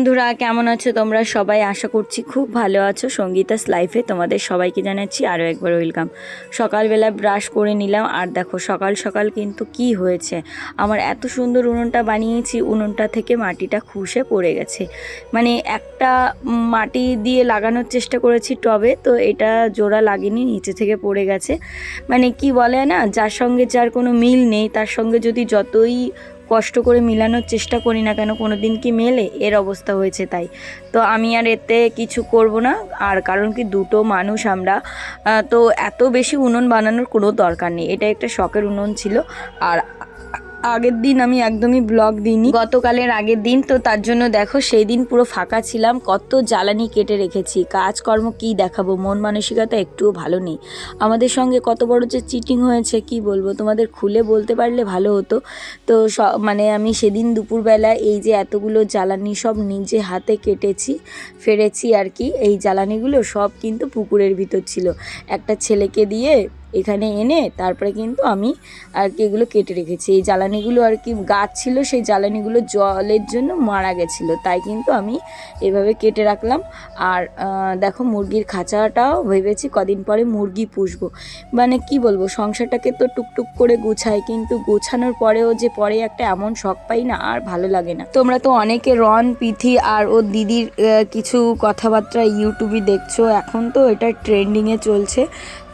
বন্ধুরা, কেমন আছো তোমরা সবাই? আশা করছি খুব ভালো আছো। সঙ্গীতাস লাইফে তোমাদের সবাইকে জানাচ্ছি আরও একবার ওয়েলকাম। সকালবেলা ব্রাশ করে নিলাম, আর দেখো সকাল সকাল কিন্তু কি হয়েছে, আমার এত সুন্দর উনুনটা বানিয়েছি, উনুনটা থেকে মাটিটা খুসে পড়ে গেছে। মানে একটা মাটি দিয়ে লাগানোর চেষ্টা করেছি টবে, তো এটা জোড়া লাগেনি, নিচে থেকে পড়ে গেছে। মানে কি বলে না, যার সঙ্গে যার কোনো মিল নেই তার সঙ্গে যদি যতই কষ্ট করে মিলানোর চেষ্টা করি না কেন, কোনো দিন কি মেলে? এর অবস্থা হয়েছে তাই। তো আমি আর এতে কিছু করব না। আর কারণ কি, দুটো মানুষ আমরা, তো এত বেশি উনুন বানানোর কোনো দরকার নেই। এটা একটা শখের উনুন ছিল। আর আগের দিন আমি একদমই ব্লগ দিইনি, গতকালের আগের দিন, তো তার জন্য দেখো সেই দিন পুরো ফাঁকা ছিলাম। কত জ্বালানি কেটে রেখেছি, কাজকর্ম কি দেখাবো, মন মানসিকতা একটুও ভালো নেই। আমাদের সঙ্গে কত বড় যে চিটিং হয়েছে কি বলবো, তোমাদের খুলে বলতে পারলে ভালো হতো। তো মানে আমি সেদিন দুপুরবেলা এই যে এতগুলো জ্বালানি সব নিজে হাতে কেটেছি, ফেরেছি আর কি। এই জ্বালানিগুলো সব কিন্তু পুকুরের ভিতর ছিল, একটা ছেলেকে দিয়ে এখানে এনে তারপরে কিন্তু আমি আর কি এগুলো কেটে রেখেছি। এই জ্বালানিগুলো আর কি গাছ ছিল, সেই জ্বালানিগুলো জলের জন্য মারা গেছিলো, তাই কিন্তু আমি এভাবে কেটে রাখলাম। আর দেখো মুরগির খাঁচাটাও ভেবেছি কদিন পরে মুরগি পুষবো। মানে কি বলবো, সংসারটাকে তো টুকটুক করে গুছাই, কিন্তু গোছানোর পরেও যে পরে একটা এমন শখ পাই না, আর ভালো লাগে না। তোমরা তো অনেকে রন, পিথি আর ওর দিদির কিছু কথাবার্তা ইউটিউবে দেখছো, এখন তো এটা ট্রেন্ডিংয়ে চলছে।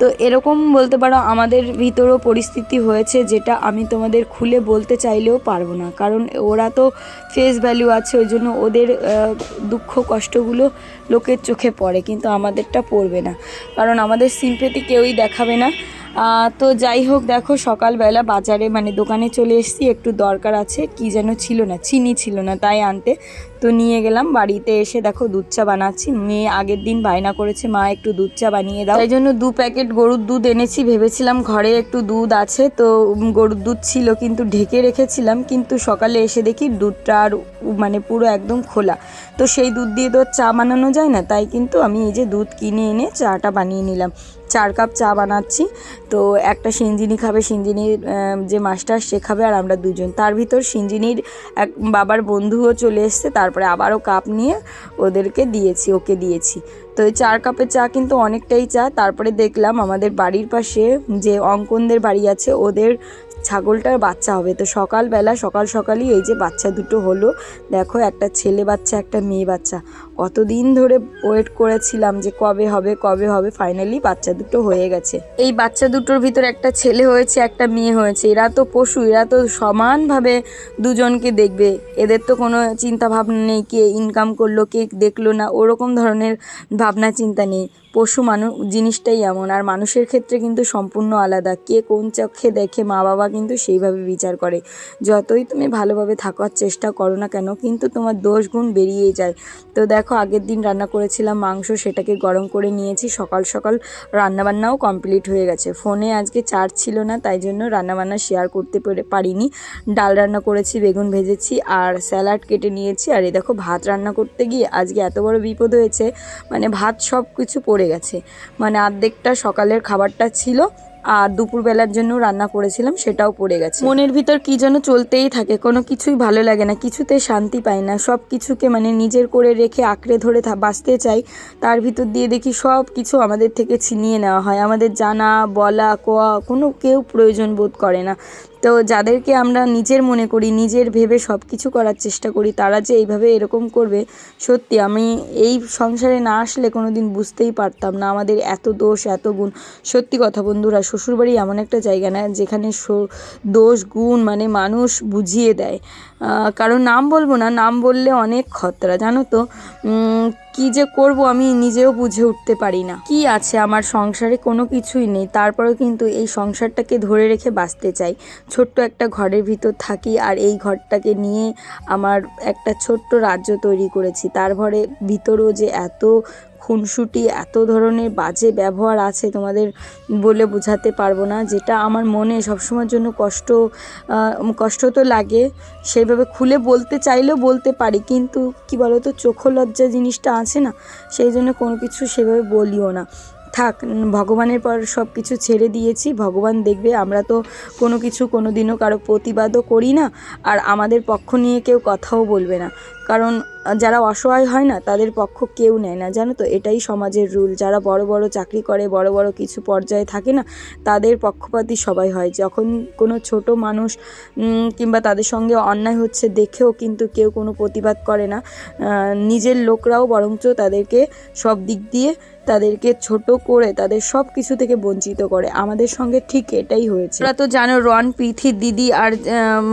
তো এরকম বলতে পারো আমাদের ভিতরেও পরিস্থিতি হয়েছে, যেটা আমি তোমাদের খুলে বলতে চাইলেও পারবো না, কারণ ওরা তো ফেস ভ্যালু আছে, ওই জন্য ওদের দুঃখ কষ্টগুলো লোকের চোখে পড়ে, কিন্তু আমাদেরটা পড়বে না, কারণ আমাদের সিম্পেথি কেউই দেখাবে না। তো যাই হোক, দেখো সকালবেলা বাজারে মানে দোকানে চলে এসেছি, একটু দরকার আছে, কি যেন ছিল না, চিনি ছিল না, তাই আনতে তো নিয়ে গেলাম। বাড়িতে এসে দেখো দুধ চা বানাচ্ছি। মেয়ে আগের দিন বায়না করেছে, মা একটু দুধ চা বানিয়ে দাও, তাই জন্য 2 প্যাকেট গরুর দুধ এনেছি। ভেবেছিলাম ঘরে একটু দুধ আছে, তো গরুর দুধ ছিল কিন্তু ঢেকে রেখেছিলাম, কিন্তু সকালে এসে দেখি দুধটা আর মানে পুরো একদম খোলা। তো সেই দুধ দিয়ে তো চা বানানো যায় না, তাই কিন্তু আমি এই যে দুধ কিনে এনে চাটা বানিয়ে নিলাম। 4 কাপ চা বানাচ্ছি। তো একটা সিঞ্জিনি খাবে, সিঞ্জিনির যে মাস্টার সে খাবে, আর আমরা দুজন। তার ভিতর সিঞ্জিনির এক বাবার বন্ধুও চলে এসছে, তারপরে আবারও কাপ নিয়ে ওকে দিয়েছি। তো এই 4 কাপের চা কিন্তু অনেকটাই চা। তারপরে দেখলাম আমাদের বাড়ির পাশে যে অঙ্কনদের বাড়ি আছে, ওদের ছাগলটার বাচ্চা হবে। তো সকালবেলা সকালই এই যে বাচ্চা দুটো হলো, দেখো একটা ছেলে বাচ্চা একটা মেয়ে বাচ্চা। কতদিন ধরে ওয়েট করেছিলাম যে কবে হবে, ফাইনালি বাচ্চা দুটো হয়ে গেছে। এই বাচ্চা দুটোর ভিতর একটা ছেলে হয়েছে, একটা মেয়ে হয়েছে। এরা তো পশু, এরা তো সমানভাবে দুজনকে দেখবে, এদের তো কোনো চিন্তা ভাবনা নেই কে ইনকাম করলো কে দেখলো না, ওরকম ধরনের ভাবনা চিন্তা নেই। পশু মানুষ জিনিসটাই এমন, আর মানুষের ক্ষেত্রে কিন্তু সম্পূর্ণ আলাদা। কে কোন চোখে দেখে, মা বাবা কিন্তু সেইভাবে বিচার করে। যতই তুমি ভালোভাবে থাকার চেষ্টা করো না কেন, কিন্তু তোমার দোষ গুণ বেরিয়েই যায়। তো দেখো আগের দিন রান্না করেছিলাম মাংস, সেটাকে গরম করে নিয়েছি। সকাল রান্নাবান্নাও কমপ্লিট হয়ে গেছে। ফোনে আজকে চার্জ ছিল না, তাই জন্য রান্নাবান্না শেয়ার করতে পারিনি। ডাল রান্না করেছি, বেগুন ভেজেছি, আর স্যালাড কেটে নিয়েছি। আর এই দেখো ভাত রান্না করতে গিয়ে আজকে এত বড় বিপদ হয়েছে, মানে ভাত সব কিছু পড়ে গেছে। মানে অর্ধেকটা সকালের খাবারটা ছিল, আর দুপুরবেলার জন্য রান্না করেছিলাম সেটাও পড়ে গেছে। মনের ভিতর কি যেন চলতেই থাকে, কোনো কিছুই ভালো লাগে না, কিছুতে শান্তি পাই না। সব কিছুকে মানে নিজের করে রেখে আঁকড়ে ধরে বাঁচতে চাই, তার ভিতর দিয়ে দেখি সব কিছু আমাদের থেকে ছিনিয়ে নেওয়া হয়। আমাদের জানা বলা কোয়া কোনো কেউ প্রয়োজন বোধ করে না। তো যাদেরকে আমরা নিজের মনে করি, নিজের ভেবে সব কিছু করার চেষ্টা করি, তারা যে এইভাবে এরকম করবে, সত্যি আমি এই সংসারে না আসলে কোনো দিন বুঝতেই পারতাম না আমাদের এত দোষ এত গুণ। সত্যি কথা বন্ধুরা, শ্বশুরবাড়ি এমন একটা জায়গা না যেখানে দোষ গুণ মানে মানুষ বুঝিয়ে দেয়। কারণ নাম বলবো না, নাম বললে অনেক খতরা, জানো তো। কি যে করব আমি নিজেও বুঝে উঠতে পারি না। কি আছে আমার সংসারে? কোনো কিছুই নেই, তারপরেও কিন্তু এই সংসারটাকে ধরে রেখে বাঁচতে চাই। ছোট্ট একটা ঘরের ভিতর থাকি, আর এই ঘরটাকে নিয়ে আমার একটা ছোট্ট রাজ্য তৈরি করেছি। তার ভিতরেও যে এত খুনসুটি, এত ধরনের বাজে ব্যবহার আছে, তোমাদের বলে বোঝাতে পারবো না। যেটা আমার মনে সবসময়ের জন্য কষ্ট তো লাগে, সেইভাবে খুলে বলতে চাইলেও বলতে পারি, কিন্তু কি বলো তো, চোখ লজ্জা জিনিসটা আছে না, সেই জন্য কোনো কিছু সেভাবে বলিও না। থাক, ভগবানের পর সব কিছু ছেড়ে দিয়েছি, ভগবান দেখবে। আমরা তো কোনো কিছু কোনো দিনও কারো প্রতিবাদও করি না, আর আমাদের পক্ষ নিয়ে কেউ কথাও বলবে না, কারণ যারা অসহায় হয় না তাদের পক্ষ কেউ নেয় না, জানো তো, এটাই সমাজের রুল। যারা বড় বড় চাকরি করে, বড় বড় কিছু পর্যায়ে থাকে না, তাদের পক্ষপাতী সবাই হয়। যখন কোনো ছোট মানুষ কিংবা তাদের সঙ্গে অন্যায় হচ্ছে দেখেও কিন্তু কেউ কোনো প্রতিবাদ করে না। নিজের লোকরাও বরঞ্চ তাদেরকে সব দিক দিয়ে তাদেরকে ছোট করে তাদের সব কিছু থেকে বঞ্চিত করে। আমাদের সঙ্গে ঠিক এটাই হয়েছে। ওরা তো জানো রন, প্রীথির দিদি আর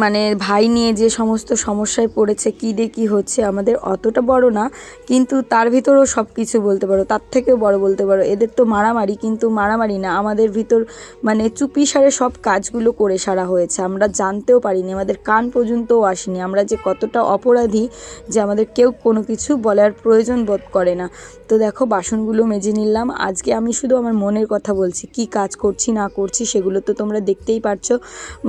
মানে ভাই নিয়ে যে সমস্ত সমস্যায় পড়েছে, কী দিয়ে কী হচ্ছে, আমাদের অতটা বড় না কিন্তু তার ভিতরেও সব কিছু বলতে পারো, তার থেকেও বড় বলতে পারো। এদের তো মারামারি, কিন্তু মারামারি না, আমাদের ভিতর মানে চুপি সারে সব কাজগুলো করে সারা হয়েছে। আমরা জানতেও পারিনি, আমাদের কান পর্যন্তও আসেনি আমরা যে কতটা অপরাধী, যে আমাদের কেউ কোনো কিছু বলার প্রয়োজন বোধ করে না। তো দেখো বাসনগুলো মেজে নিলাম। আজকে আমি শুধু আমার মনের কথা বলছি, কি কাজ করছি না করছি সেগুলো তো তোমরা দেখতেই পারছো।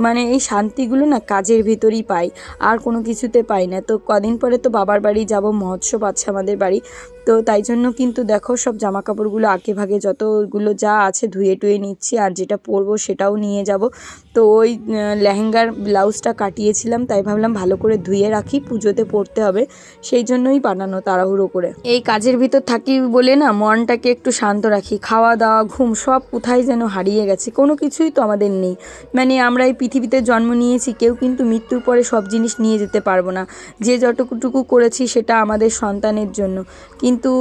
মানে এই শান্তিগুলো না কাজের ভিতরেই পাই, আর কোনো কিছুতে পাই না। তো কদিন পরে তো বাবার বাড়ি যাব, মহোৎসব আছে আমাদের বাড়ি। তো তাই জন্য কিন্তু দেখো সব জামা কাপড়গুলো আগে ভাগে যতগুলো যা আছে ধুয়ে টুয়ে নিচ্ছি, আর যেটা পরবো সেটাও নিয়ে যাব। তো ওই লেহেঙ্গার ব্লাউজটা কাটিয়েছিলাম, তাই ভাবলাম ভালো করে ধুয়ে রাখি, পুজোতে পরতে হবে, সেই জন্যই বানানো তাড়াহুড়ো করে। এই কাজের ভিতর থাকি বলে না মনটাকে একটু শান্ত রাখি। খাওয়া দাওয়া ঘুম সব কোথায় যেন হারিয়ে গেছে, কোনো কিছুই তো আমাদের নেই। মানে আমরা এই পৃথিবীতে জন্ম নিয়েছি, কেউ কিন্তু মৃত্যুর পরে সব জিনিস নিয়ে যেতে পারবো না। যে যতটুকু করেছি সেটা আমাদের সন্তানের জন্য, কিন্তু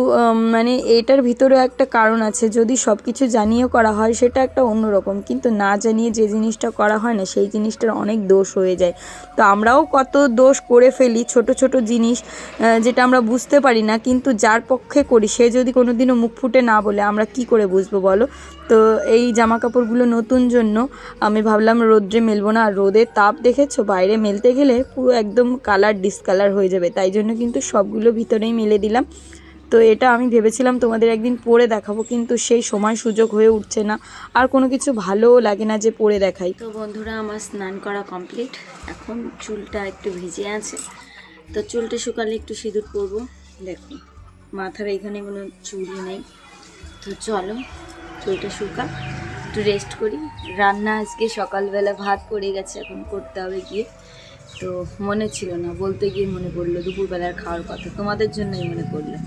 মানে এটার ভিতরেও একটা কারণ আছে। যদি সব কিছু জানিয়েও করা হয় সেটা একটা অন্যরকম, কিন্তু না জানিয়ে যে জিনিসটা করা হয় না সেই জিনিসটার অনেক দোষ হয়ে যায়। তো আমরাও কত দোষ করে ফেলি, ছোট ছোট জিনিস যেটা আমরা বুঝতে পারি না, কিন্তু যার পক্ষে করি সে যদি কোনো দিনও মুখ ফুটে না বলে আমরা কি করে বুঝবো বলো। তো এই জামা কাপড়গুলো নতুন জন্য আমি ভাবলাম রোদ্রে মেলবো না, আর রোদের তাপ দেখেছো, বাইরে মেলতে গেলে পুরো একদম কালার ডিসকালার হয়ে যাবে, তাই জন্য কিন্তু সবগুলো ভিতরেই মেলে দিলাম। তো এটা আমি ভেবেছিলাম তোমাদের একদিন পরে দেখাবো, কিন্তু সেই সময় সুযোগ হয়ে উঠছে না, আর কোনো কিছু ভালোও লাগে না যে পরে দেখাই। তো বন্ধুরা আমার স্নান করা কমপ্লিট, এখন চুলটা একটু ভিজে আছে, তো চুলটা শুকালে একটু সিঁদুর পরবো। দেখো মাথার এখানে কোনো চুলই নেই, তো চলো চুলটা শুকা, একটু রেস্ট করি। রান্না আজকে সকালবেলা ভাত পড়ে গেছে, এখন করতে হবে গিয়ে। তো মনে ছিল না, বলতে গিয়ে মনে পড়লো দুপুরবেলার খাওয়ার কথা, তোমাদের জন্যই মনে পড়লো।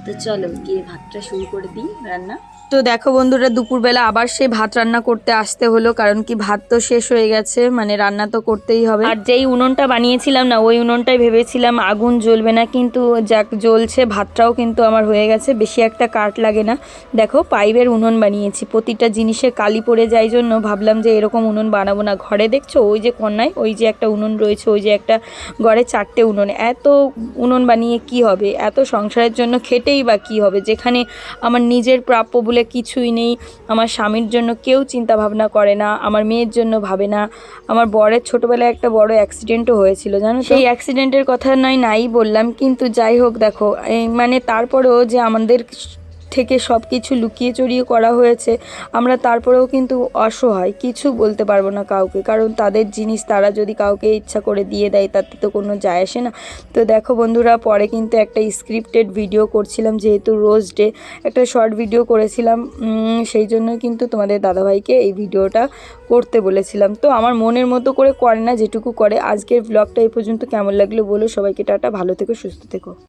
তো চলো গিয়ে ভাতটা শুরু করে দিই রান্না। তো দেখো বন্ধুরা দুপুরবেলা আবার সেই ভাত রান্না করতে আসতে হলো, কারণ কি ভাত তো শেষ হয়ে গেছে, মানে রান্না তো করতেই হবে। আর যেই উনুনটা বানিয়েছিলাম না, ওই উনুনটাই ভেবেছিলাম আগুন জ্বলবে না, কিন্তু যাক জ্বলছে, ভাতটাও কিন্তু আমার হয়ে গেছে, বেশি একটা কাঠ লাগে না। দেখো পাইপের উনুন বানিয়েছি, প্রতিটা জিনিসে কালি পড়ে যায় জন্য ভাবলাম যে এরকম উনুন বানাবো না। ঘরে দেখছো ওই যে কন্যায় ওই যে একটা উনুন রয়েছে, ওই যে একটা ঘরে 4টে উনুন, এত উনুন বানিয়ে কি হবে, এত সংসারের জন্য খেটেই বা কী হবে, যেখানে আমার নিজের প্রাপ্য বলে কিছুই নেই। আমার স্বামীর জন্য কেউ চিন্তা ভাবনা করে না, আমার মেয়ের জন্য ভাবে না। আমার বরের ছোটোবেলায় একটা বড় অ্যাক্সিডেন্টও হয়েছিল জানো, সেই অ্যাক্সিডেন্টের কথা নাই বললাম, কিন্তু যাই হোক দেখো মানে তারপরেও যে আমাদের থেকে সব কিছু লুকিয়ে চড়িয়ে করা হয়েছে, আমরা তারপরেও কিন্তু অসহায়, কিছু বলতে পারবো না কাউকে, কারণ তাদের জিনিস তারা যদি কাউকে ইচ্ছা করে দিয়ে দেয় তাতে তো কোনো যায় আসে না। তো দেখো বন্ধুরা পরে কিন্তু একটা স্ক্রিপ্টেড ভিডিও করছিলাম, যেহেতু রোজ ডে একটা শর্ট ভিডিও করেছিলাম, সেই জন্য কিন্তু তোমাদের দাদাভাইকে এই ভিডিওটা করতে বলেছিলাম। তো আমার মনের মতো করে করে না, যেটুকু করে। আজকের ব্লগটা এই পর্যন্ত, কেমন লাগলো বলো, সবাইকে টাটা, ভালো থেকো সুস্থ থেকো।